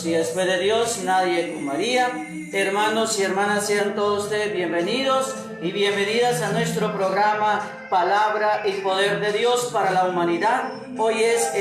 y después de Dios nadie como María. Hermanos y hermanas, sean todos ustedes bienvenidos y bienvenidas a nuestro programa Palabra y Poder de Dios para la Humanidad. Hoy es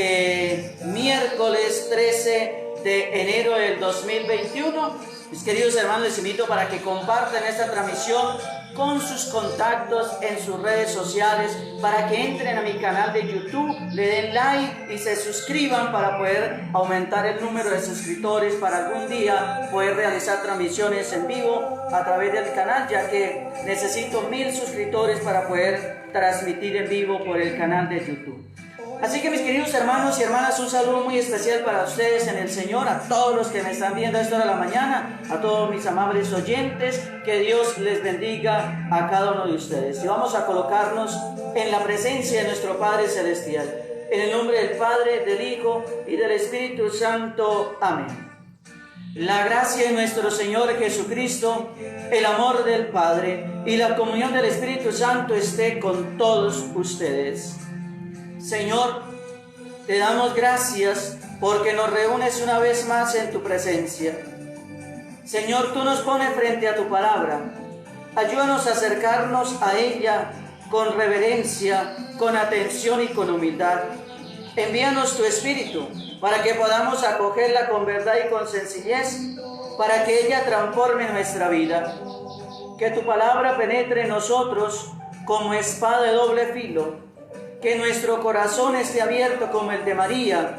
miércoles 13 de enero del 2021. Mis queridos hermanos, les invito para que compartan esta transmisión con sus contactos en sus redes sociales, para que entren a mi canal de YouTube, le den like y se suscriban para poder aumentar el número de suscriptores, para algún día poder realizar transmisiones en vivo a través del canal, ya que necesito 1000 suscriptores para poder transmitir en vivo por el canal de YouTube. Así que mis queridos hermanos y hermanas, un saludo muy especial para ustedes en el Señor, a todos los que me están viendo a esta hora de la mañana, a todos mis amables oyentes, que Dios les bendiga a cada uno de ustedes. Y vamos a colocarnos en la presencia de nuestro Padre Celestial, en el nombre del Padre, del Hijo y del Espíritu Santo. Amén. La gracia de nuestro Señor Jesucristo, el amor del Padre y la comunión del Espíritu Santo esté con todos ustedes. Señor, te damos gracias porque nos reúnes una vez más en tu presencia. Señor, tú nos pones frente a tu palabra. Ayúdanos a acercarnos a ella con reverencia, con atención y con humildad. Envíanos tu Espíritu para que podamos acogerla con verdad y con sencillez, para que ella transforme nuestra vida. Que tu palabra penetre en nosotros como espada de doble filo. Que nuestro corazón esté abierto como el de María,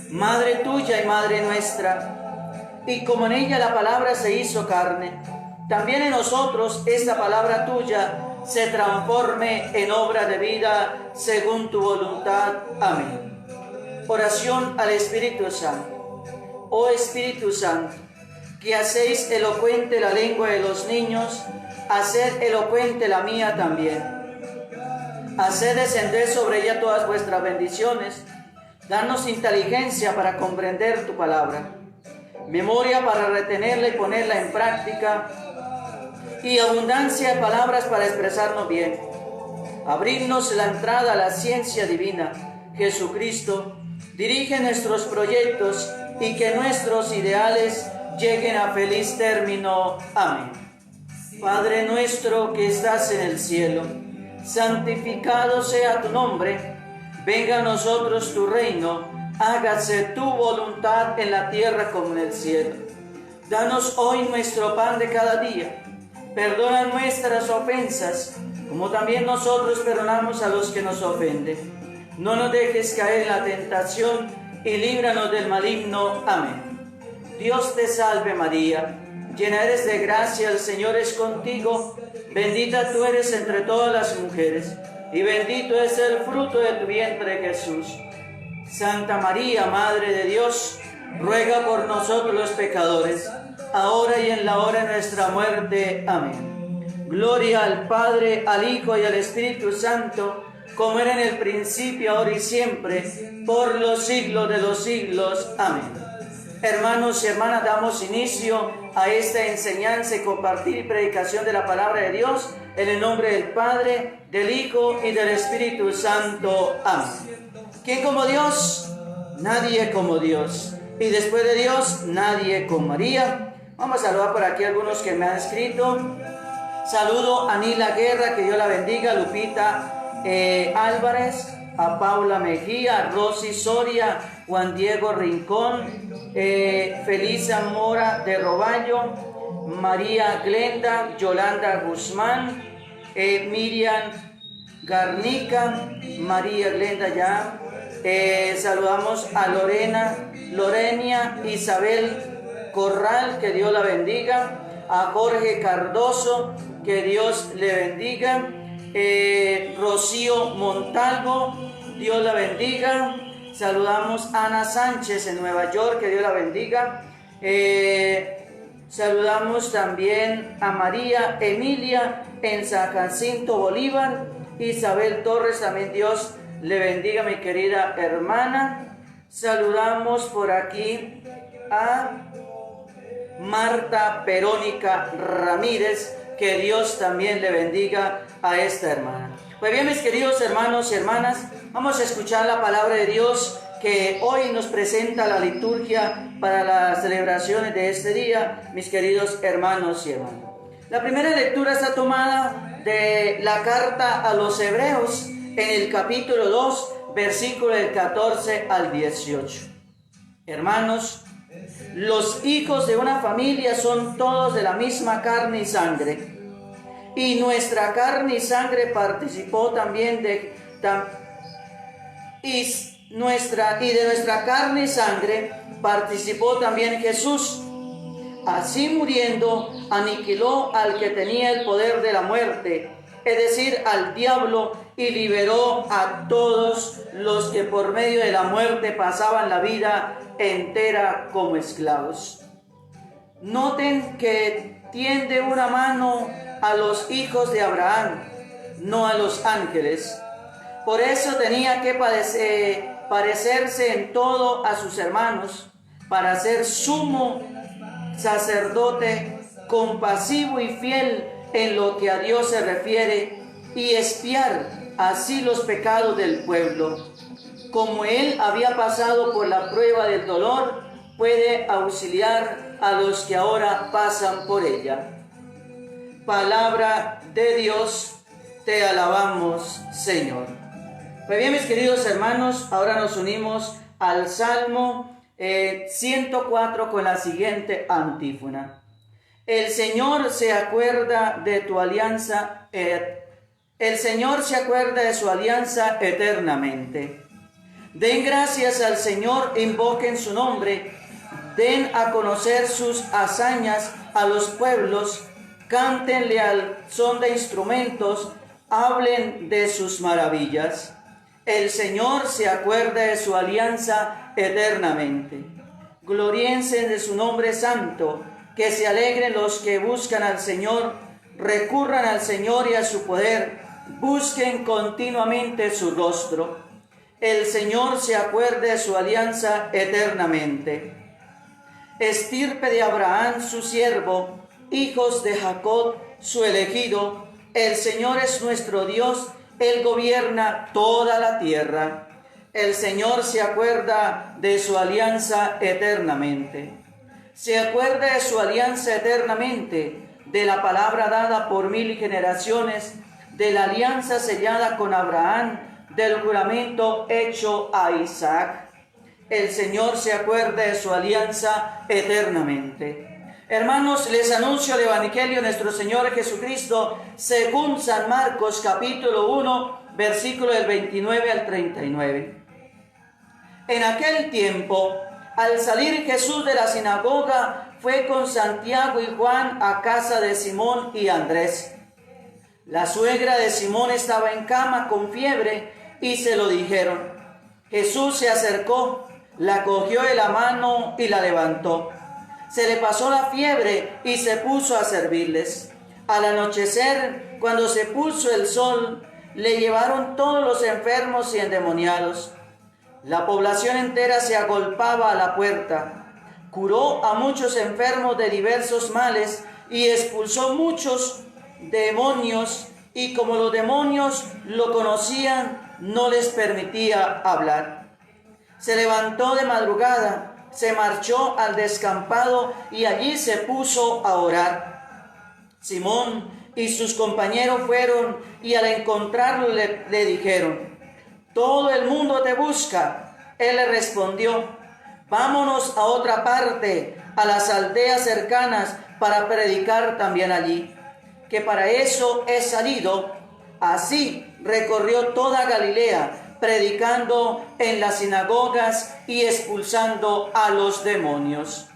Madre tuya y Madre nuestra, y como en ella la palabra se hizo carne, también en nosotros esta palabra tuya se transforme en obra de vida según tu voluntad. Amén. Oración al Espíritu Santo. Oh Espíritu Santo, que hacéis elocuente la lengua de los niños, haced elocuente la mía también. Haced descender sobre ella todas vuestras bendiciones. Danos inteligencia para comprender tu palabra, memoria para retenerla y ponerla en práctica, y abundancia de palabras para expresarnos bien. Abrirnos la entrada a la ciencia divina. Jesucristo, dirige nuestros proyectos y que nuestros ideales lleguen a feliz término. Amén. Padre nuestro que estás en el cielo, santificado sea tu nombre, venga a nosotros tu reino, hágase tu voluntad en la tierra como en el cielo. Danos hoy nuestro pan de cada día, perdona nuestras ofensas, como también nosotros perdonamos a los que nos ofenden. No nos dejes caer en la tentación y líbranos del maligno. Amén. Dios te salve María, llena eres de gracia, el Señor es contigo. Bendita tú eres entre todas las mujeres, y bendito es el fruto de tu vientre, Jesús. Santa María, Madre de Dios, ruega por nosotros los pecadores, ahora y en la hora de nuestra muerte. Amén. Gloria al Padre, al Hijo y al Espíritu Santo, como era en el principio, ahora y siempre, por los siglos de los siglos. Amén. Hermanos y hermanas, damos inicio a esta enseñanza y compartir y predicación de la palabra de Dios en el nombre del Padre, del Hijo y del Espíritu Santo. Amén. ¿Quién como Dios? Nadie como Dios. Y después de Dios, nadie como María. Vamos a saludar por aquí a algunos que me han escrito. Saludo a Nila Guerra, que Dios la bendiga, Lupita Álvarez, a Paula Mejía, a Rosy Soria, Juan Diego Rincón, Felisa Mora de Roballo, María Glenda, Yolanda Guzmán, Miriam Garnica, María Glenda ya, saludamos a Lorenia Isabel Corral, que Dios la bendiga, a Jorge Cardoso, que Dios le bendiga, Rocío Montalvo, Dios la bendiga. Saludamos a Ana Sánchez en Nueva York, que Dios la bendiga. Saludamos también a María Emilia en San Jacinto Bolívar. Isabel Torres, también Dios le bendiga, mi querida hermana. Saludamos por aquí a Marta Verónica Ramírez, que Dios también le bendiga a esta hermana. Pues bien, mis queridos hermanos y hermanas, vamos a escuchar la palabra de Dios que hoy nos presenta la liturgia para las celebraciones de este día, mis queridos hermanos y hermanas. La primera lectura está tomada de la carta a los Hebreos en el capítulo 2, versículo del 14 al 18. Hermanos, los hijos de una familia son todos de la misma carne y sangre, y nuestra carne y sangre participó también de nuestra carne y sangre participó también Jesús. Así muriendo, aniquiló al que tenía el poder de la muerte, es decir, al diablo, y liberó a todos los que por medio de la muerte pasaban la vida entera como esclavos. Noten que tiende una mano a los hijos de Abraham, no a los ángeles. Por eso tenía que parecerse en todo a sus hermanos, para ser sumo sacerdote, compasivo y fiel en lo que a Dios se refiere, y expiar así los pecados del pueblo. Como él había pasado por la prueba del dolor, puede auxiliar a los que ahora pasan por ella. Palabra de Dios, te alabamos, Señor. Pues bien, mis queridos hermanos, ahora nos unimos al Salmo 104 con la siguiente antífona. El Señor se acuerda de tu alianza, el Señor se acuerda de su alianza eternamente. Den gracias al Señor, invoquen su nombre, den a conocer sus hazañas a los pueblos, cántenle al son de instrumentos, hablen de sus maravillas. El Señor se acuerda de su alianza eternamente. Gloríense de su nombre santo, que se alegren los que buscan al Señor, recurran al Señor y a su poder, busquen continuamente su rostro. El Señor se acuerde de su alianza eternamente. Estirpe de Abraham su siervo, hijos de Jacob su elegido, el Señor es nuestro Dios, Él gobierna toda la tierra. El Señor se acuerda de su alianza eternamente. Se acuerda de su alianza eternamente, de la palabra dada por 1000 generaciones, de la alianza sellada con Abraham, del juramento hecho a Isaac. El Señor se acuerda de su alianza eternamente. Hermanos, les anuncio el Evangelio de nuestro Señor Jesucristo según San Marcos capítulo 1, versículo del 29 al 39. En aquel tiempo, al salir Jesús de la sinagoga, fue con Santiago y Juan a casa de Simón y Andrés. La suegra de Simón estaba en cama con fiebre y se lo dijeron. Jesús se acercó, la cogió de la mano y la levantó. Se le pasó la fiebre y se puso a servirles. Al anochecer, cuando se puso el sol, le llevaron todos los enfermos y endemoniados. La población entera se agolpaba a la puerta. Curó a muchos enfermos de diversos males y expulsó muchos demonios, y como los demonios lo conocían, no les permitía hablar. Se levantó de madrugada, se marchó al descampado y allí se puso a orar. Simón y sus compañeros fueron y al encontrarlo le dijeron: todo el mundo te busca. Él le respondió: vámonos a otra parte, a las aldeas cercanas, para predicar también allí, que para eso he salido. Así recorrió toda Galilea, predicando en las sinagogas y expulsando a los demonios.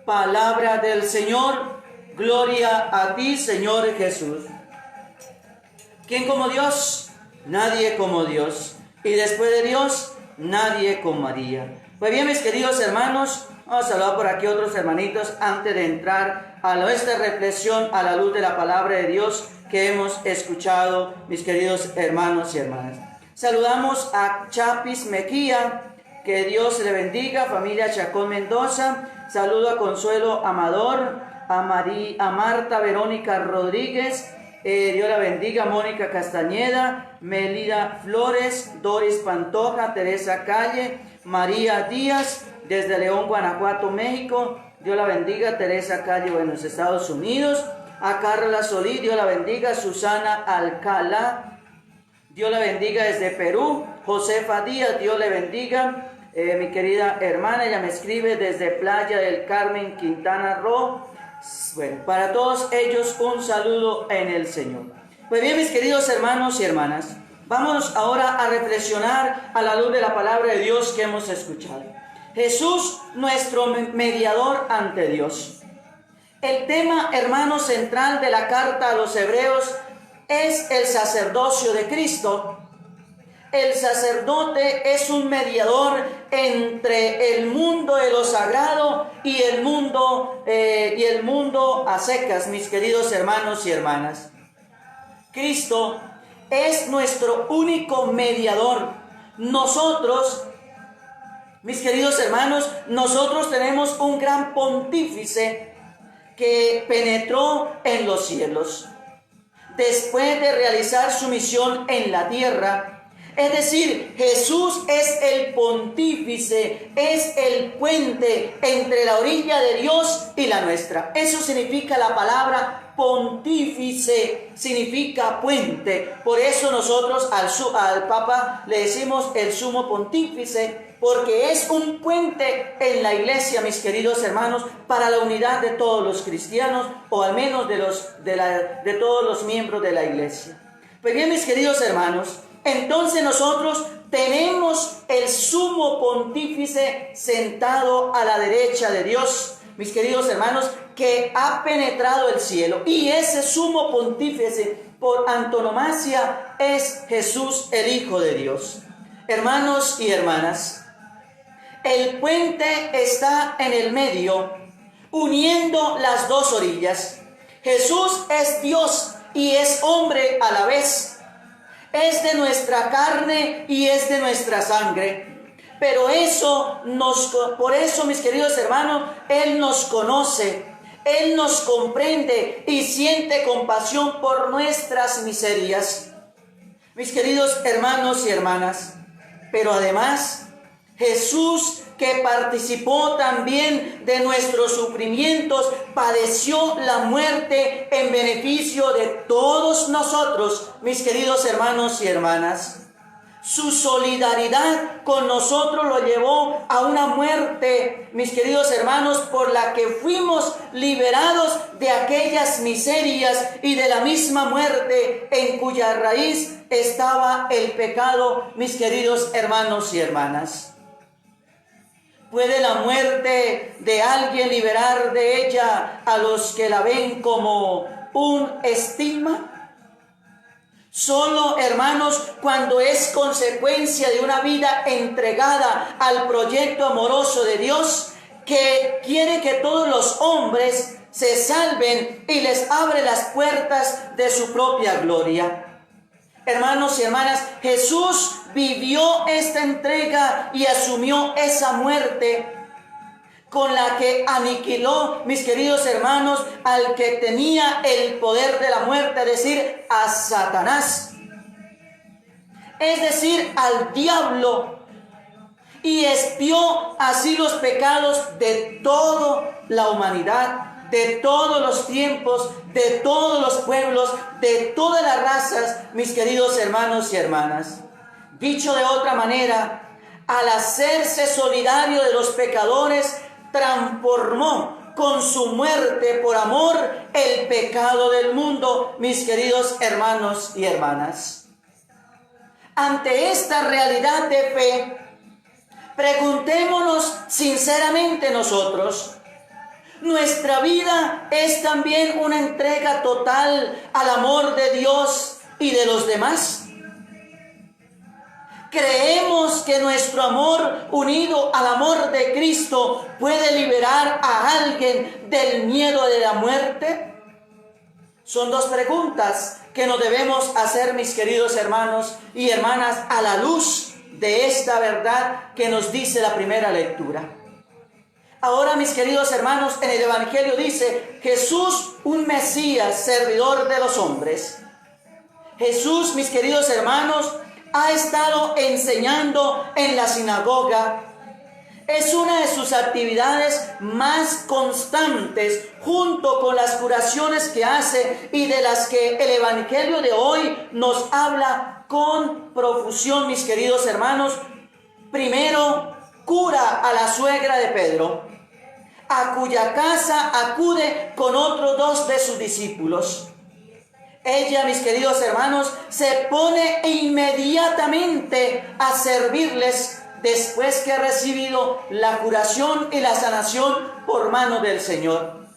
Palabra del Señor, gloria a ti, Señor Jesús. ¿Quién como Dios? Nadie como Dios. Y después de Dios, nadie como María. Pues bien, mis queridos hermanos, vamos a saludar por aquí a otros hermanitos antes de entrar a nuestra reflexión a la luz de la palabra de Dios que hemos escuchado, mis queridos hermanos y hermanas. Saludamos a Chapis Mejía, que Dios le bendiga, familia Chacón Mendoza. Saludo a Consuelo Amador, a Marta Verónica Rodríguez, Dios la bendiga, Mónica Castañeda, Melida Flores, Doris Pantoja, Teresa Calle, María Díaz, desde León, Guanajuato, México. Dios la bendiga, Teresa Calle, Buenos Estados Unidos. A Carla Solí, Dios la bendiga, Susana Alcalá, Dios la bendiga desde Perú. Josefa Díaz, Dios le bendiga. Mi querida hermana, ella me escribe desde Playa del Carmen, Quintana Roo. Bueno, para todos ellos un saludo en el Señor. Pues bien, mis queridos hermanos y hermanas, vamos ahora a reflexionar a la luz de la palabra de Dios que hemos escuchado. Jesús, nuestro mediador ante Dios. El tema, hermano, central de la carta a los hebreos es el sacerdocio de Cristo. El sacerdote es un mediador entre el mundo de lo sagrado y el mundo a secas, mis queridos hermanos y hermanas. Cristo es nuestro único mediador. Nosotros, mis queridos hermanos, nosotros tenemos un gran pontífice que penetró en los cielos después de realizar su misión en la tierra. Es decir, Jesús es el pontífice, es el puente entre la orilla de Dios y la nuestra. Eso significa la palabra pontífice, significa puente. Por eso nosotros al Papa le decimos el sumo pontífice, porque es un puente en la iglesia, mis queridos hermanos, para la unidad de todos los cristianos, o al menos de todos los miembros de la iglesia. Pues bien, mis queridos hermanos, entonces nosotros tenemos el sumo pontífice sentado a la derecha de Dios, mis queridos hermanos, que ha penetrado el cielo. Y ese sumo pontífice por antonomasia es Jesús, el Hijo de Dios. Hermanos y hermanas, el puente está en el medio, uniendo las dos orillas. Jesús es Dios y es hombre a la vez. Es de nuestra carne y es de nuestra sangre. Pero por eso, mis queridos hermanos, Él nos conoce, Él nos comprende y siente compasión por nuestras miserias. Mis queridos hermanos y hermanas, pero además, Jesús, que participó también de nuestros sufrimientos, padeció la muerte en beneficio de todos nosotros, mis queridos hermanos y hermanas. Su solidaridad con nosotros lo llevó a una muerte, mis queridos hermanos, por la que fuimos liberados de aquellas miserias y de la misma muerte en cuya raíz estaba el pecado, mis queridos hermanos y hermanas. ¿Puede la muerte de alguien liberar de ella a los que la ven como un estigma? Solo, hermanos, cuando es consecuencia de una vida entregada al proyecto amoroso de Dios, que quiere que todos los hombres se salven y les abre las puertas de su propia gloria. Hermanos y hermanas, Jesús vivió esta entrega y asumió esa muerte con la que aniquiló, mis queridos hermanos, al que tenía el poder de la muerte, es decir, a Satanás, es decir, al diablo, y expió así los pecados de toda la humanidad, de todos los tiempos, de todos los pueblos, de todas las razas, mis queridos hermanos y hermanas. Dicho de otra manera, al hacerse solidario de los pecadores, transformó con su muerte por amor el pecado del mundo, mis queridos hermanos y hermanas. Ante esta realidad de fe, preguntémonos sinceramente nosotros, ¿nuestra vida es también una entrega total al amor de Dios y de los demás? ¿Creemos que nuestro amor unido al amor de Cristo puede liberar a alguien del miedo de la muerte? Son dos preguntas que nos debemos hacer, mis queridos hermanos y hermanas, a la luz de esta verdad que nos dice la primera lectura. Ahora, mis queridos hermanos, en el Evangelio dice, Jesús, un Mesías, servidor de los hombres. Jesús, mis queridos hermanos, ha estado enseñando en la sinagoga. Es una de sus actividades más constantes, junto con las curaciones que hace y de las que el Evangelio de hoy nos habla con profusión, mis queridos hermanos. Primero, cura a la suegra de Pedro, a cuya casa acude con otros 2 de sus discípulos. Ella, mis queridos hermanos, se pone inmediatamente a servirles después que ha recibido la curación y la sanación por mano del Señor.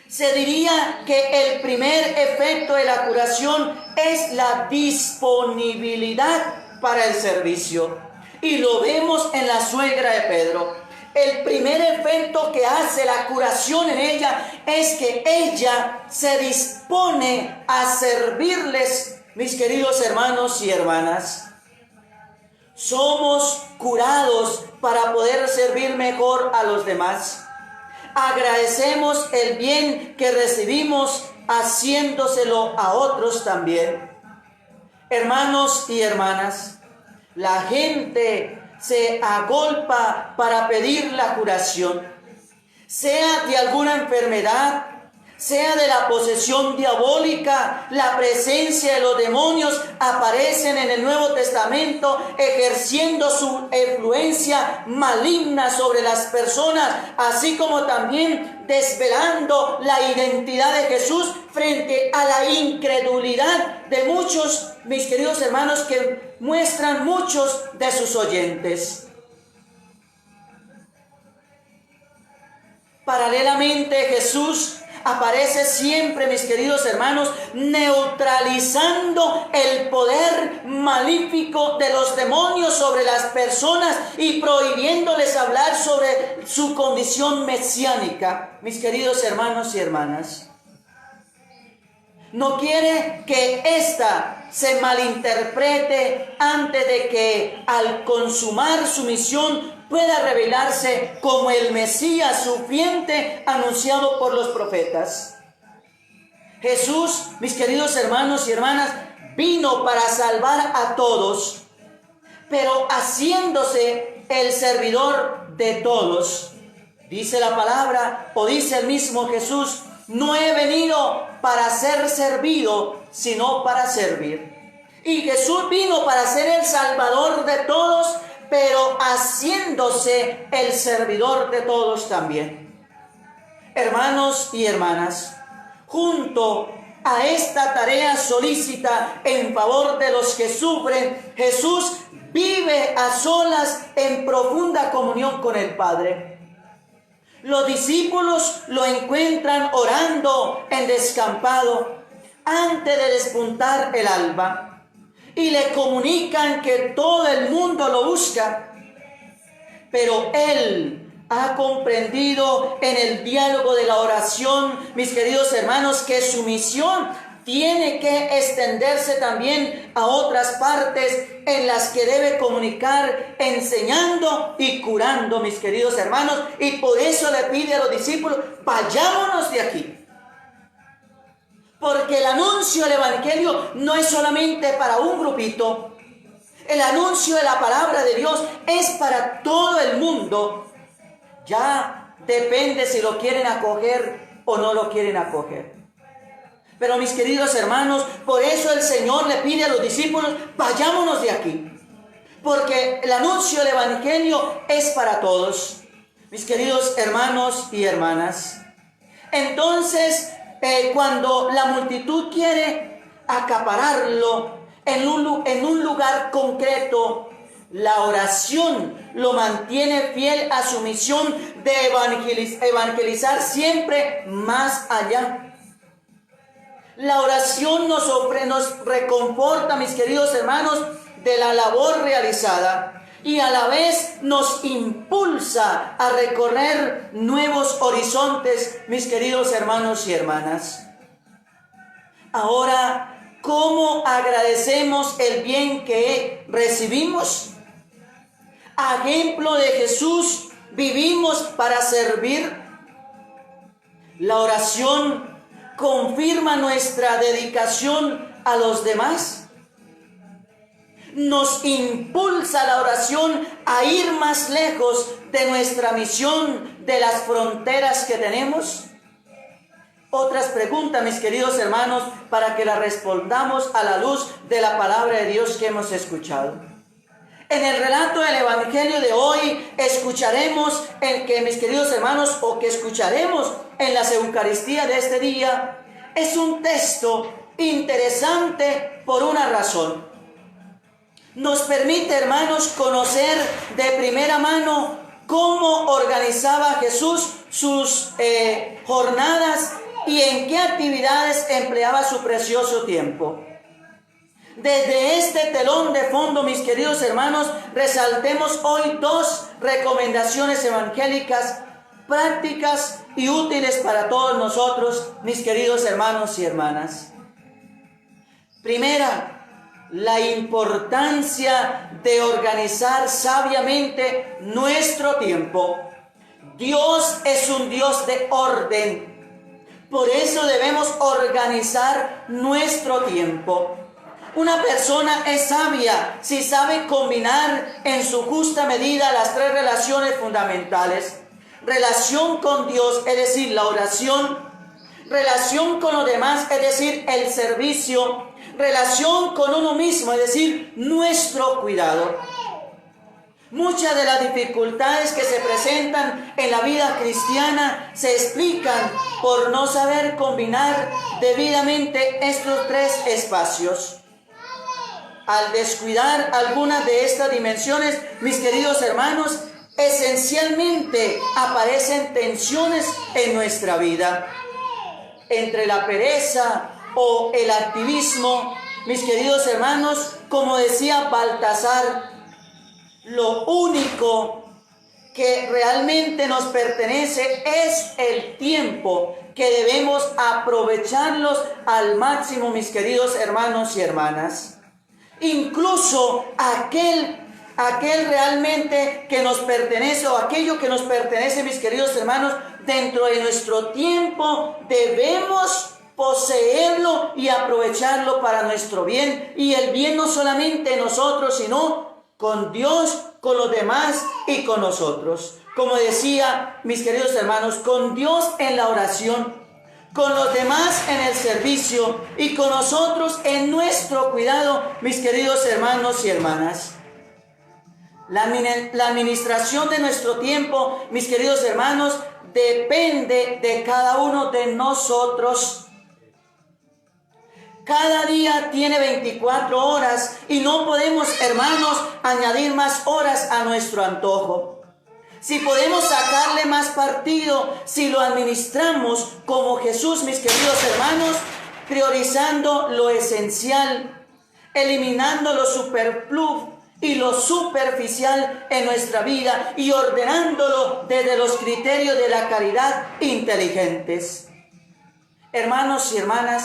Se diría que el primer efecto de la curación es la disponibilidad para el servicio. Y lo vemos en la suegra de Pedro. El primer efecto que hace la curación en ella es que ella se dispone a servirles, mis queridos hermanos y hermanas. Somos curados para poder servir mejor a los demás. Agradecemos el bien que recibimos haciéndoselo a otros también. Hermanos y hermanas, la gente se agolpa para pedir la curación, sea de alguna enfermedad, sea de la posesión diabólica. La presencia de los demonios aparecen en el Nuevo Testamento ejerciendo su influencia maligna sobre las personas, así como también desvelando la identidad de Jesús frente a la incredulidad de muchos, mis queridos hermanos, que muestran muchos de sus oyentes. Paralelamente, Jesús aparece siempre, mis queridos hermanos, neutralizando el poder malífico de los demonios sobre las personas y prohibiéndoles hablar sobre su condición mesiánica. Mis queridos hermanos y hermanas, no quiere que ésta se malinterprete antes de que, al consumar su misión, pueda revelarse como el Mesías sufriente anunciado por los profetas. Jesús, mis queridos hermanos y hermanas, vino para salvar a todos, pero haciéndose el servidor de todos. Dice la palabra, o dice el mismo Jesús, no he venido para ser servido, sino para servir. Y Jesús vino para ser el salvador de todos, pero haciéndose el servidor de todos también. Hermanos y hermanas, junto a esta tarea solícita en favor de los que sufren, Jesús vive a solas en profunda comunión con el Padre. Los discípulos lo encuentran orando en descampado antes de despuntar el alba. Y le comunican que todo el mundo lo busca, pero él ha comprendido en el diálogo de la oración, mis queridos hermanos, que su misión tiene que extenderse también a otras partes en las que debe comunicar, enseñando y curando, mis queridos hermanos, y por eso le pide a los discípulos, vayámonos de aquí. Porque el anuncio del Evangelio no es solamente para un grupito. El anuncio de la palabra de Dios es para todo el mundo. Ya depende si lo quieren acoger o no lo quieren acoger. Pero mis queridos hermanos, por eso el Señor le pide a los discípulos, vayámonos de aquí. Porque el anuncio del Evangelio es para todos. Mis queridos hermanos y hermanas. Entonces, cuando la multitud quiere acapararlo en un lugar concreto, la oración lo mantiene fiel a su misión de evangelizar siempre más allá. La oración nos reconforta, mis queridos hermanos, de la labor realizada. Y a la vez nos impulsa a recorrer nuevos horizontes, mis queridos hermanos y hermanas. Ahora, ¿cómo agradecemos el bien que recibimos? A ejemplo de Jesús, ¿Vivimos para servir? La oración confirma nuestra dedicación a los demás. Nos impulsa la oración a ir más lejos de nuestra misión, de las fronteras que tenemos. Otras preguntas, mis queridos hermanos, para que las respondamos a la luz de la palabra de Dios que hemos escuchado. En el relato del Evangelio de hoy escucharemos mis queridos hermanos, o que escucharemos en las Eucaristías de este día, es un texto interesante por una razón. Nos permite, hermanos, conocer de primera mano cómo organizaba Jesús sus jornadas y en qué actividades empleaba su precioso tiempo. Desde este telón de fondo, mis queridos hermanos, resaltemos hoy dos recomendaciones evangélicas prácticas y útiles para todos nosotros, mis queridos hermanos y hermanas. Primera, la importancia de organizar sabiamente nuestro tiempo. Dios es un Dios de orden. Por eso debemos organizar nuestro tiempo. Una persona es sabia si sabe combinar en su justa medida las tres relaciones fundamentales. Relación con Dios, es decir, la oración. Relación con los demás, es decir, el servicio. Relación con uno mismo, es decir, nuestro cuidado. Muchas de las dificultades que se presentan en la vida cristiana se explican por no saber combinar debidamente estos tres espacios. Al descuidar algunas de estas dimensiones, mis queridos hermanos, esencialmente aparecen tensiones en nuestra vida. Entre la pereza o el activismo, mis queridos hermanos, como decía Baltasar, lo único que realmente nos pertenece es el tiempo, que debemos aprovecharlos al máximo, mis queridos hermanos y hermanas. Incluso aquel realmente que nos pertenece, o aquello que nos pertenece, mis queridos hermanos, dentro de nuestro tiempo debemos poseerlo y aprovecharlo para nuestro bien, y el bien no solamente nosotros, sino con Dios, con los demás y con nosotros. Como decía, mis queridos hermanos, con Dios en la oración, con los demás en el servicio y con nosotros en nuestro cuidado, mis queridos hermanos y hermanas. La administración de nuestro tiempo, mis queridos hermanos, depende de cada uno de nosotros. Cada día tiene 24 horas y no podemos, hermanos, añadir más horas a nuestro antojo. Si podemos sacarle más partido, si lo administramos como Jesús, mis queridos hermanos, priorizando lo esencial, eliminando lo superfluo y lo superficial en nuestra vida y ordenándolo desde los criterios de la caridad inteligentes. Hermanos y hermanas,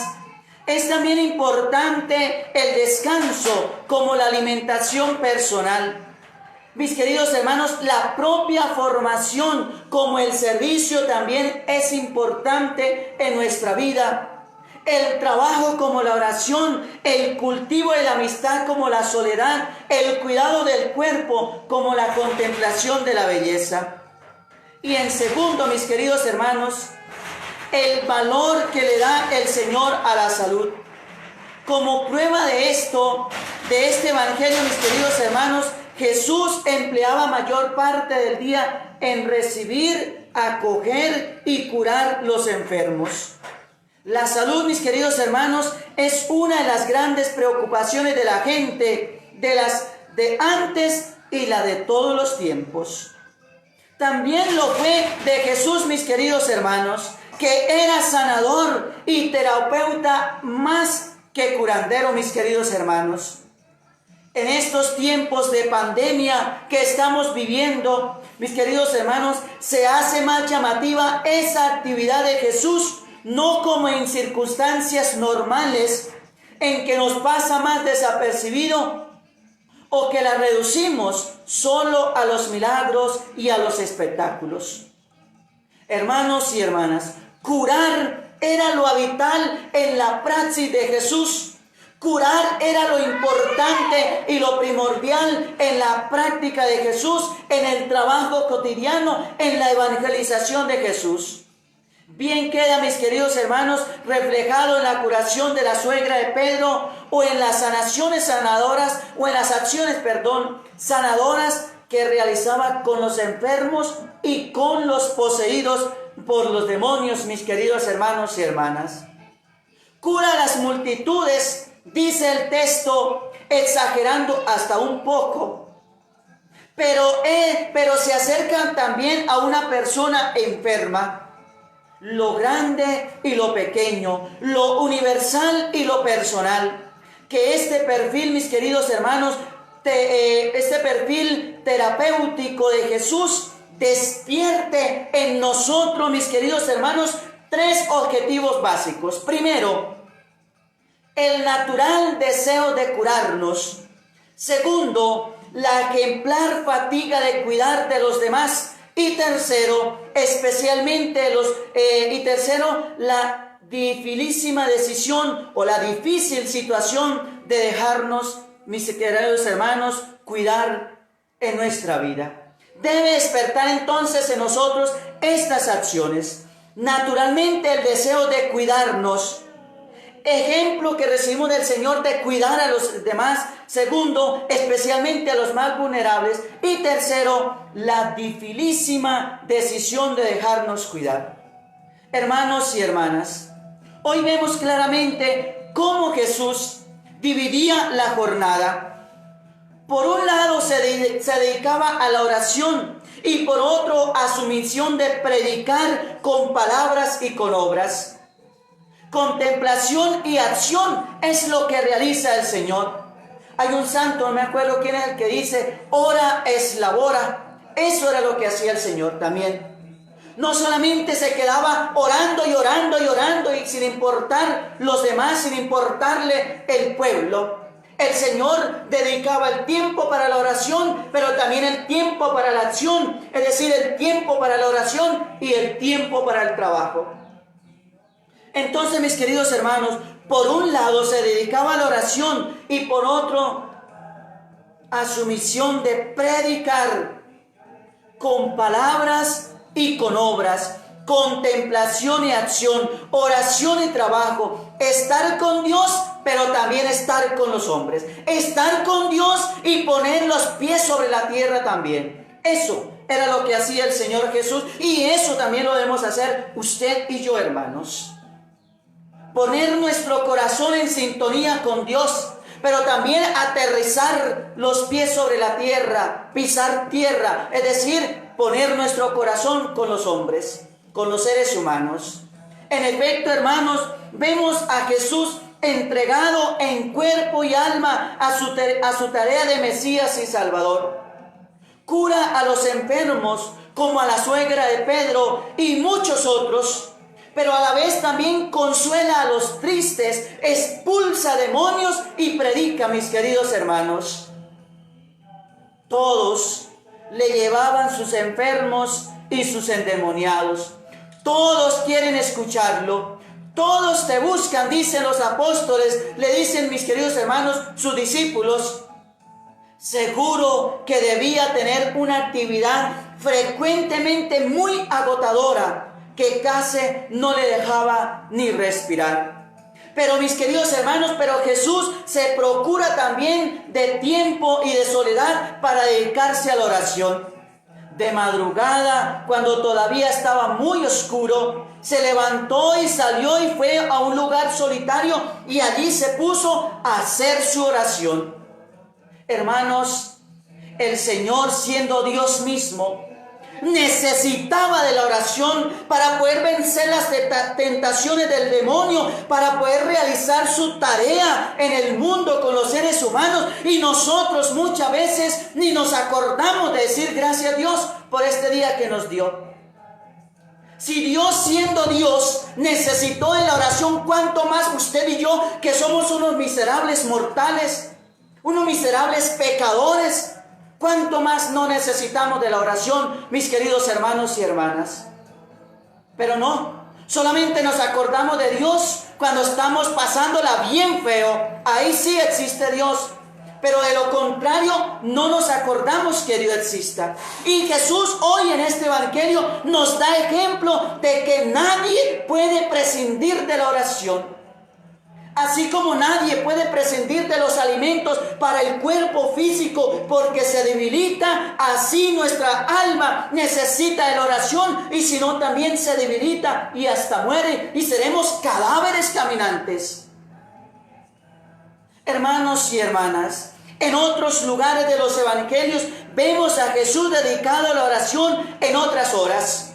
es también importante el descanso como la alimentación personal. Mis queridos hermanos, la propia formación como el servicio también es importante en nuestra vida. El trabajo como la oración, el cultivo de la amistad como la soledad, el cuidado del cuerpo como la contemplación de la belleza. Y en segundo, mis queridos hermanos, el valor que le da el Señor a la salud. Como prueba de esto, de este evangelio, mis queridos hermanos, Jesús empleaba mayor parte del día en recibir, acoger y curar los enfermos. La salud, mis queridos hermanos, es una de las grandes preocupaciones de la gente, de las de antes y la de todos los tiempos. También lo fue de Jesús, mis queridos hermanos, que era sanador y terapeuta más que curandero, mis queridos hermanos. En estos tiempos de pandemia que estamos viviendo, mis queridos hermanos, se hace más llamativa esa actividad de Jesús, no como en circunstancias normales en que nos pasa más desapercibido o que la reducimos solo a los milagros y a los espectáculos. Hermanos y hermanas, curar era lo habitual en la praxis de Jesús. Curar era lo importante y lo primordial en la práctica de Jesús, en el trabajo cotidiano, en la evangelización de Jesús. Bien queda, mis queridos hermanos, reflejado en la curación de la suegra de Pedro, o en las sanaciones sanadoras, o en las acciones, sanadoras que realizaba con los enfermos y con los poseídos por los demonios, mis queridos hermanos y hermanas. Cura a las multitudes, dice el texto, exagerando hasta un poco, pero se acercan también a una persona enferma. Lo grande y lo pequeño, lo universal y lo personal. Que este perfil, mis queridos hermanos, este perfil terapéutico de Jesús despierte en nosotros, mis queridos hermanos, 3 objetivos básicos. Primero, el natural deseo de curarnos. Segundo, la ejemplar fatiga de cuidar de los demás. Y tercero, la dificilísima decisión o la difícil situación de dejarnos, mis queridos hermanos, cuidar en nuestra vida. Debe despertar entonces en nosotros estas acciones. Naturalmente, el deseo de cuidarnos, ejemplo que recibimos del Señor de cuidar a los demás. Segundo, especialmente a los más vulnerables. Y tercero, la dificilísima decisión de dejarnos cuidar. Hermanos y hermanas, hoy vemos claramente cómo Jesús dividía la jornada. Por un lado se dedicaba a la oración y por otro a su misión de predicar con palabras y con obras. Contemplación y acción es lo que realiza el Señor. Hay un santo, no me acuerdo quién es el que dice, ora es labora. Eso era lo que hacía el Señor también. No solamente se quedaba orando y orando y orando y sin importar los demás, sin importarle el pueblo. El Señor dedicaba el tiempo para la oración, pero también el tiempo para la acción. Es decir, el tiempo para la oración y el tiempo para el trabajo. Entonces, mis queridos hermanos, por un lado se dedicaba a la oración y por otro a su misión de predicar con palabras y con obras, contemplación y acción, oración y trabajo, estar con Dios, pero también estar con los hombres, estar con Dios y poner los pies sobre la tierra también. Eso era lo que hacía el Señor Jesús y eso también lo debemos hacer usted y yo, hermanos. Poner nuestro corazón en sintonía con Dios, pero también aterrizar los pies sobre la tierra, pisar tierra, es decir, poner nuestro corazón con los hombres, con los seres humanos. En efecto, hermanos, vemos a Jesús entregado en cuerpo y alma a su tarea de Mesías y Salvador. Cura a los enfermos, como a la suegra de Pedro y muchos otros, pero a la vez también consuela a los tristes, expulsa demonios y predica, mis queridos hermanos. Todos le llevaban sus enfermos y sus endemoniados. Todos quieren escucharlo. Todos te buscan, dicen los apóstoles, le dicen, mis queridos hermanos, sus discípulos. Seguro que debía tener una actividad frecuentemente muy agotadora, que casi no le dejaba ni respirar. Pero mis queridos hermanos, pero Jesús se procura también de tiempo y de soledad para dedicarse a la oración. De madrugada, cuando todavía estaba muy oscuro, se levantó y salió y fue a un lugar solitario y allí se puso a hacer su oración. Hermanos, el Señor, siendo Dios mismo, necesitaba de la oración para poder vencer las tentaciones del demonio, para poder realizar su tarea en el mundo con los seres humanos. Y nosotros muchas veces ni nos acordamos de decir gracias a Dios por este día que nos dio. Si Dios, siendo Dios, necesitó de la oración, ¿cuánto más usted y yo, que somos unos miserables mortales, unos miserables pecadores? ¿Cuánto más no necesitamos de la oración, mis queridos hermanos y hermanas? Pero no, solamente nos acordamos de Dios cuando estamos pasándola bien feo. Ahí sí existe Dios. Pero de lo contrario, no nos acordamos que Dios exista. Y Jesús hoy en este evangelio nos da ejemplo de que nadie puede prescindir de la oración. Así como nadie puede prescindir de los alimentos para el cuerpo físico porque se debilita, así nuestra alma necesita de la oración, y si no también se debilita y hasta muere y seremos cadáveres caminantes. Hermanos y hermanas, en otros lugares de los evangelios vemos a Jesús dedicado a la oración en otras horas.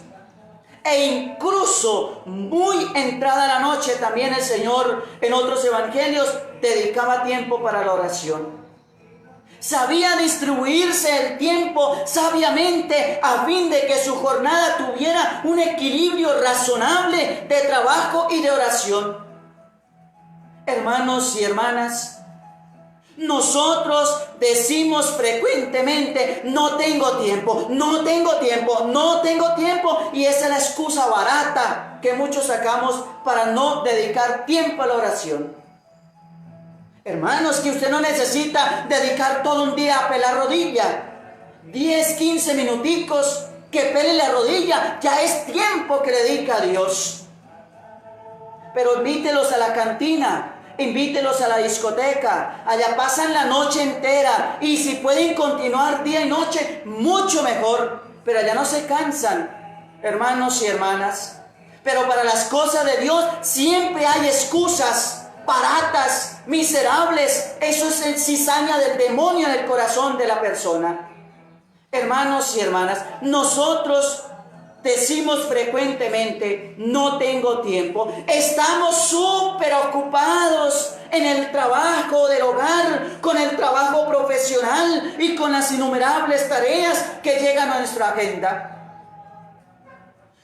E incluso muy entrada la noche también el Señor en otros evangelios dedicaba tiempo para la oración. Sabía distribuirse el tiempo sabiamente a fin de que su jornada tuviera un equilibrio razonable de trabajo y de oración. Hermanos y hermanas, nosotros decimos frecuentemente: no tengo tiempo, no tengo tiempo, no tengo tiempo, y esa es la excusa barata que muchos sacamos para no dedicar tiempo a la oración. Hermanos, que usted no necesita dedicar todo un día a pelar rodilla. 10, 15 minuticos que pele la rodilla ya es tiempo que le dedica a Dios. Pero invítelos a la cantina, invítelos a la discoteca, allá pasan la noche entera, y si pueden continuar día y noche, mucho mejor, pero allá no se cansan, hermanos y hermanas. Pero para las cosas de Dios siempre hay excusas baratas, miserables. Eso es cizaña del demonio en el corazón de la persona. Hermanos y hermanas, nosotros decimos frecuentemente: no tengo tiempo. Estamos súper ocupados en el trabajo del hogar, con el trabajo profesional y con las innumerables tareas que llegan a nuestra agenda.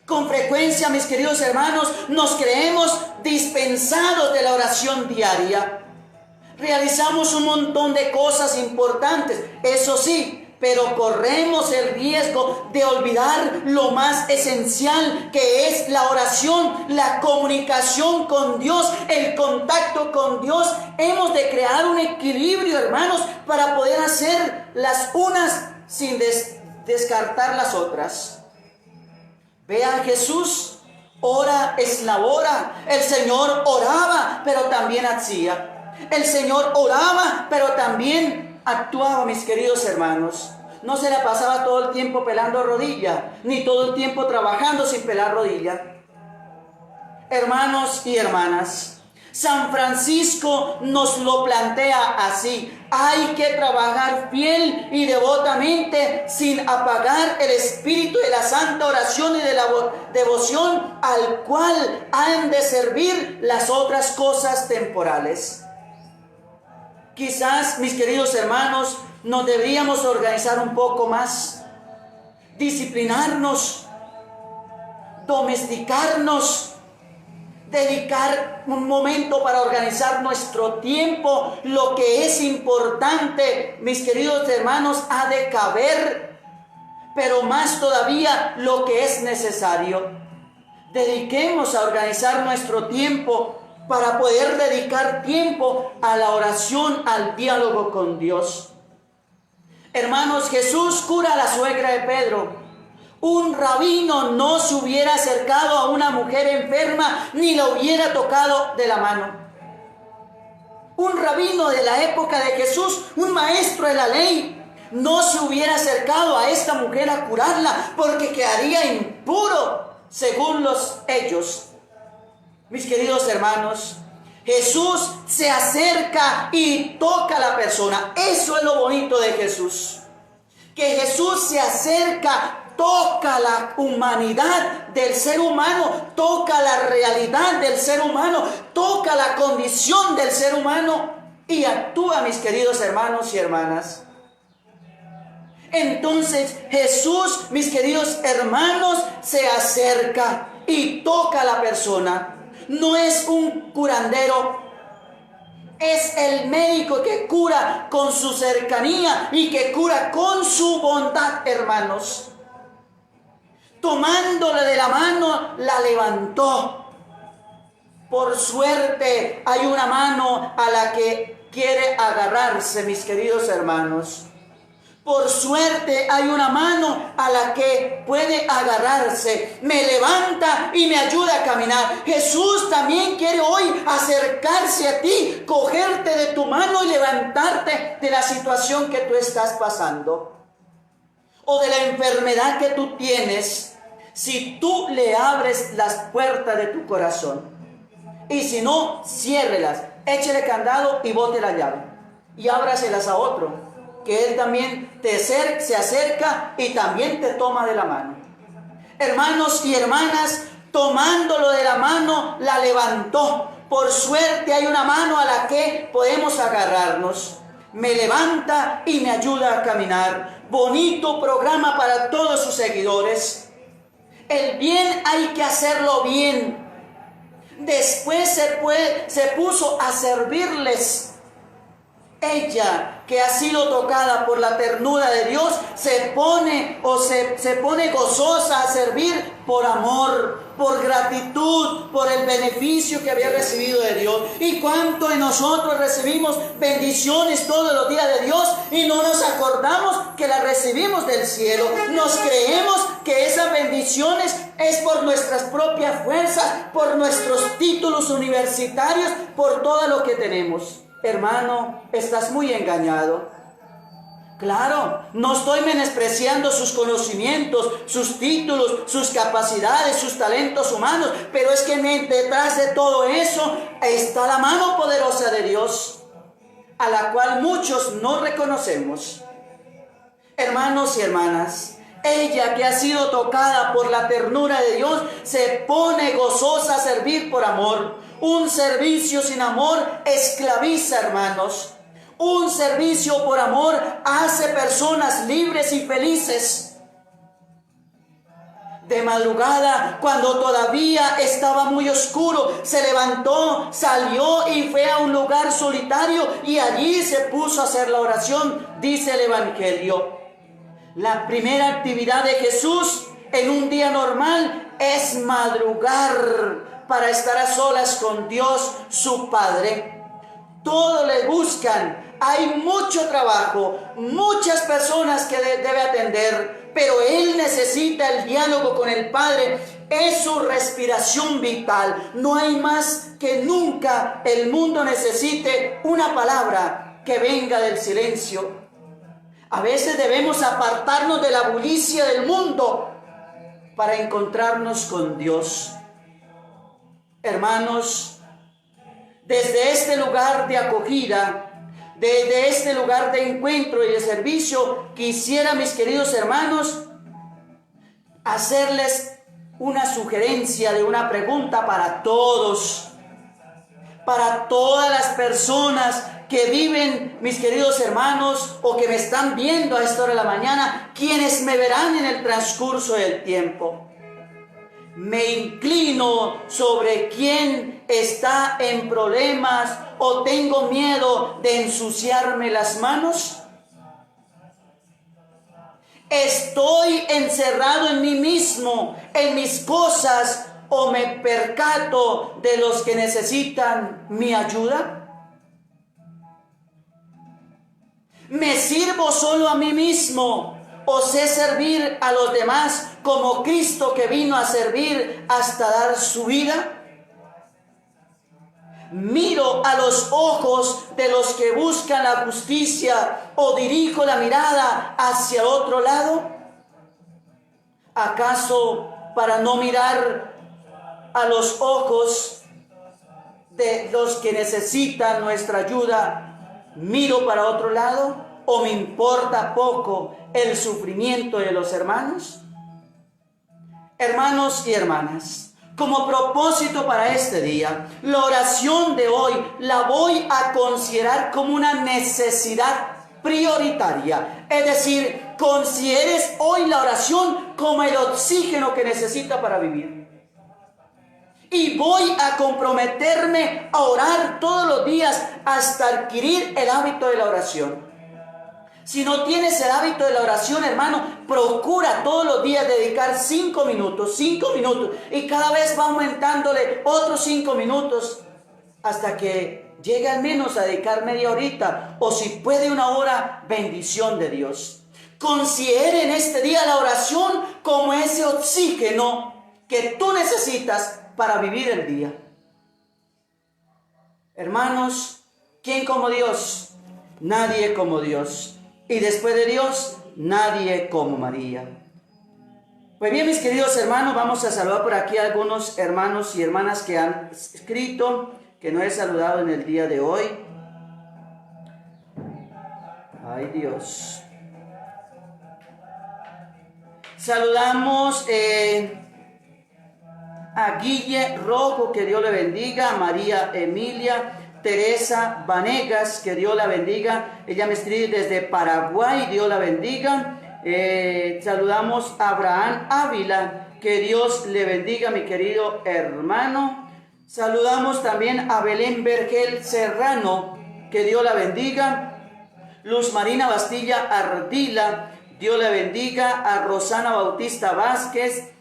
Con frecuencia, mis queridos hermanos, nos creemos dispensados de la oración diaria. Realizamos un montón de cosas importantes, eso sí, pero corremos el riesgo de olvidar lo más esencial, que es la oración, la comunicación con Dios, el contacto con Dios. Hemos de crear un equilibrio, hermanos, para poder hacer las unas sin descartar las otras. Vea a Jesús, ora es la hora. El Señor oraba, pero también hacía. El Señor oraba, pero también actuaba, mis queridos hermanos. No se la pasaba todo el tiempo pelando rodilla, ni todo el tiempo trabajando sin pelar rodilla. Hermanos y hermanas, San Francisco nos lo plantea así: hay que trabajar fiel y devotamente sin apagar el espíritu de la santa oración y de la devoción, al cual han de servir las otras cosas temporales. Quizás, mis queridos hermanos, nos deberíamos organizar un poco más, disciplinarnos, domesticarnos, dedicar un momento para organizar nuestro tiempo. Lo que es importante, mis queridos hermanos, ha de caber, pero más todavía lo que es necesario. Dediquemos a organizar nuestro tiempo para poder dedicar tiempo a la oración, al diálogo con Dios. Hermanos, Jesús cura a la suegra de Pedro. Un rabino no se hubiera acercado a una mujer enferma ni la hubiera tocado de la mano. Un rabino de la época de Jesús, un maestro de la ley, no se hubiera acercado a esta mujer a curarla porque quedaría impuro según ellos. Mis queridos hermanos, Jesús se acerca y toca a la persona. Eso es lo bonito de Jesús, que Jesús se acerca, toca la humanidad del ser humano, toca la realidad del ser humano, toca la condición del ser humano y actúa, mis queridos hermanos y hermanas. Entonces Jesús, mis queridos hermanos, se acerca y toca a la persona. No es un curandero Es el médico que cura con su cercanía y que cura con su bondad, hermanos. Tomándole de la mano, la levantó. Por suerte hay una mano a la que quiere agarrarse, mis queridos hermanos. Por suerte hay una mano a la que puede agarrarse. Me levanta y me ayuda a caminar. Jesús también quiere hoy acercarse a ti, cogerte de tu mano y levantarte de la situación que tú estás pasando. O de la enfermedad que tú tienes. Si tú le abres las puertas de tu corazón. Y si no, ciérrelas. Échele candado y bote la llave. Y ábraselas a otro, que Él también se acerca y también te toma de la mano. Hermanos y hermanas, tomándolo de la mano, la levantó. Por suerte hay una mano a la que podemos agarrarnos. Me levanta y me ayuda a caminar. Bonito programa para todos sus seguidores. El bien hay que hacerlo bien. Después se puso a servirles. Ella, que ha sido tocada por la ternura de Dios, se pone gozosa a servir por amor, por gratitud, por el beneficio que había recibido de Dios. Y cuánto en nosotros recibimos bendiciones todos los días de Dios y no nos acordamos que las recibimos del cielo. Nos creemos que esas bendiciones es por nuestras propias fuerzas, por nuestros títulos universitarios, por todo lo que tenemos. Hermano, estás muy engañado. Claro, no estoy menospreciando sus conocimientos, sus títulos, sus capacidades, sus talentos humanos, pero es que detrás de todo eso está la mano poderosa de Dios, a la cual muchos no reconocemos. Hermanos y hermanas, ella que ha sido tocada por la ternura de Dios, se pone gozosa a servir por amor. Un servicio sin amor esclaviza, hermanos. Un servicio por amor hace personas libres y felices. De madrugada, cuando todavía estaba muy oscuro, se levantó, salió y fue a un lugar solitario y allí se puso a hacer la oración, dice el Evangelio. La primera actividad de Jesús en un día normal es madrugar para estar a solas con Dios, su Padre. Todos le buscan. Hay mucho trabajo, muchas personas que debe atender, pero Él necesita el diálogo con el Padre. Es su respiración vital. No hay más que nunca el mundo necesite una palabra que venga del silencio. A veces debemos apartarnos de la bullicia del mundo para encontrarnos con Dios. Hermanos, desde este lugar de acogida, desde este lugar de encuentro y de servicio, quisiera, mis queridos hermanos, hacerles una sugerencia de una pregunta para todos, para todas las personas que viven, mis queridos hermanos, o que me están viendo a esta hora de la mañana, quienes me verán en el transcurso del tiempo. Me inclino sobre quien está en problemas o tengo miedo de ensuciarme las manos. Estoy encerrado en mí mismo, en mis cosas, o me percato de los que necesitan mi ayuda. ¿Me sirvo solo a mí mismo o sé servir a los demás como Cristo que vino a servir hasta dar su vida? ¿Miro a los ojos de los que buscan la justicia o dirijo la mirada hacia otro lado? ¿Acaso para no mirar a los ojos de los que necesitan nuestra ayuda, miro para otro lado? ¿O me importa poco el sufrimiento de los hermanos? Hermanos y hermanas, como propósito para este día, la oración de hoy la voy a considerar como una necesidad prioritaria. Es decir, consideres hoy la oración como el oxígeno que necesita para vivir. Y voy a comprometerme a orar todos los días hasta adquirir el hábito de la oración. Si no tienes el hábito de la oración, hermano, procura todos los días dedicar 5 minutos, y cada vez va aumentándole otros 5 minutos hasta que llegue al menos a dedicar media horita, o si puede 1 hora, bendición de Dios. Considere en este día la oración como ese oxígeno que tú necesitas para vivir el día. Hermanos, ¿quién como Dios? Nadie como Dios. Y después de Dios, nadie como María. Pues bien, mis queridos hermanos, vamos a saludar por aquí a algunos hermanos y hermanas que han escrito, que no he saludado en el día de hoy. Ay, Dios. Saludamos a Guille Rojo, que Dios le bendiga, a María Emilia, Teresa Vanegas, que Dios la bendiga. Ella me escribe desde Paraguay, Dios la bendiga. Saludamos a Abraham Ávila, que Dios le bendiga, mi querido hermano. Saludamos también a Belén Vergel Serrano, que Dios la bendiga. Luz Marina Bastilla Ardila, Dios la bendiga. A Rosana Bautista Vázquez.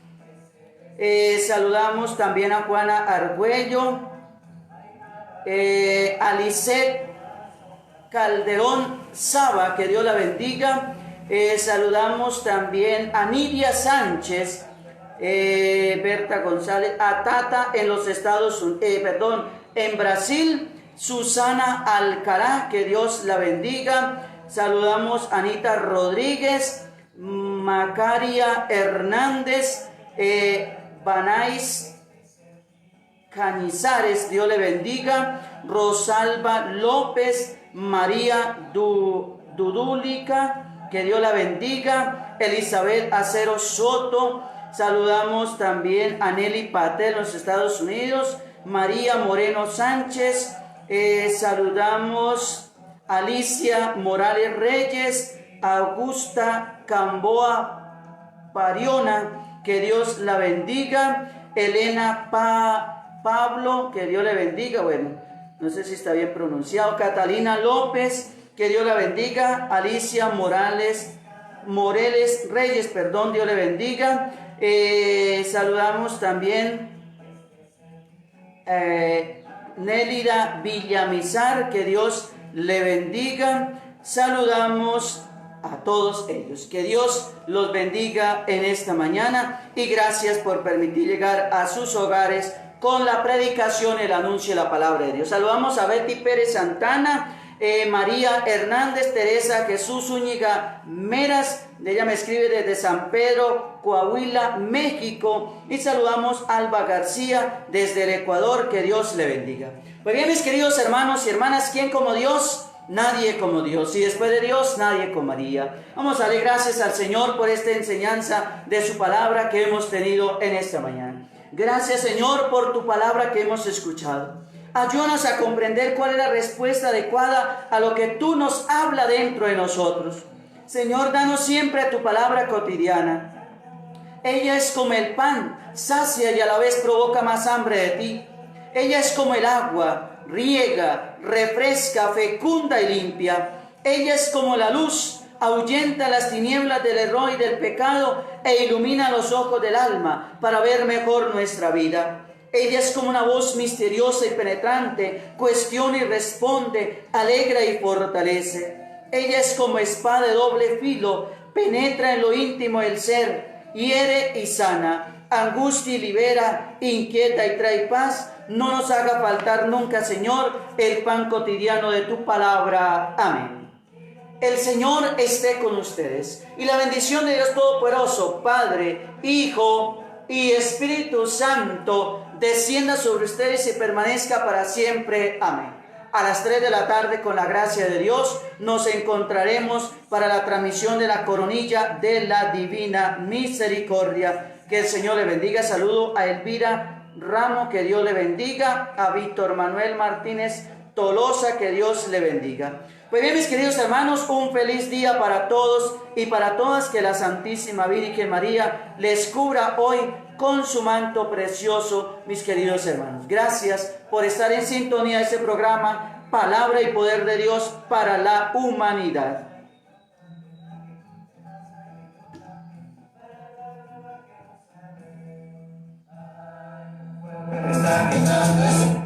Saludamos también a Juana Argüello. A Lisette Calderón Saba, que Dios la bendiga. Saludamos también a Nidia Sánchez, Berta González, a Tata en los en Brasil, Susana Alcará, que Dios la bendiga. Saludamos a Anita Rodríguez, Macaria Hernández, Banais Cañizares, Dios le bendiga. Rosalba López, María Dudúlica, que Dios la bendiga. Elizabeth Acero Soto. Saludamos también a Nelly Patel en los Estados Unidos. María Moreno Sánchez. Saludamos a Alicia Morales Reyes. Augusta Camboa Pariona, que Dios la bendiga. Elena Pablo, que Dios le bendiga. Bueno, no sé si está bien pronunciado. Catalina López, que Dios la bendiga. Alicia Moreles Reyes, perdón, Dios le bendiga. Saludamos también Nélida Villamizar, que Dios le bendiga. Saludamos a todos ellos. Que Dios los bendiga en esta mañana y gracias por permitir llegar a sus hogares con la predicación, el anuncio de la palabra de Dios. Saludamos a Betty Pérez Santana, María Hernández, Teresa Jesús Zúñiga Meras, ella me escribe desde San Pedro, Coahuila, México. Y saludamos a Alba García desde el Ecuador, que Dios le bendiga. Pues bien, mis queridos hermanos y hermanas, ¿quién como Dios? Nadie como Dios, y después de Dios, nadie como María. Vamos a darle gracias al Señor por esta enseñanza de su palabra que hemos tenido en esta mañana. Gracias, Señor, por tu palabra que hemos escuchado. Ayúdanos a comprender cuál es la respuesta adecuada a lo que tú nos hablas dentro de nosotros. Señor, danos siempre tu palabra cotidiana. Ella es como el pan, sacia y a la vez provoca más hambre de ti. Ella es como el agua, riega, refresca, fecunda y limpia. Ella es como la luz, ahuyenta las tinieblas del error y del pecado e ilumina los ojos del alma para ver mejor nuestra vida. Ella es como una voz misteriosa y penetrante, cuestiona y responde, alegra y fortalece. Ella es como espada de doble filo, penetra en lo íntimo del ser, hiere y sana, angustia y libera, inquieta y trae paz. No nos haga faltar nunca, Señor, el pan cotidiano de tu palabra. Amén. El Señor esté con ustedes. Y la bendición de Dios Todopoderoso, Padre, Hijo y Espíritu Santo, descienda sobre ustedes y permanezca para siempre. Amén. A las 3 de la tarde, con la gracia de Dios, nos encontraremos para la transmisión de la coronilla de la Divina Misericordia. Que el Señor le bendiga. Saludo a Elvira Ramo, que Dios le bendiga. A Víctor Manuel Martínez Tolosa, que Dios le bendiga. Pues bien, mis queridos hermanos, un feliz día para todos y para todas. Que la Santísima Virgen María les cubra hoy con su manto precioso, mis queridos hermanos. Gracias por estar en sintonía de este programa, Palabra y Poder de Dios para la humanidad. Está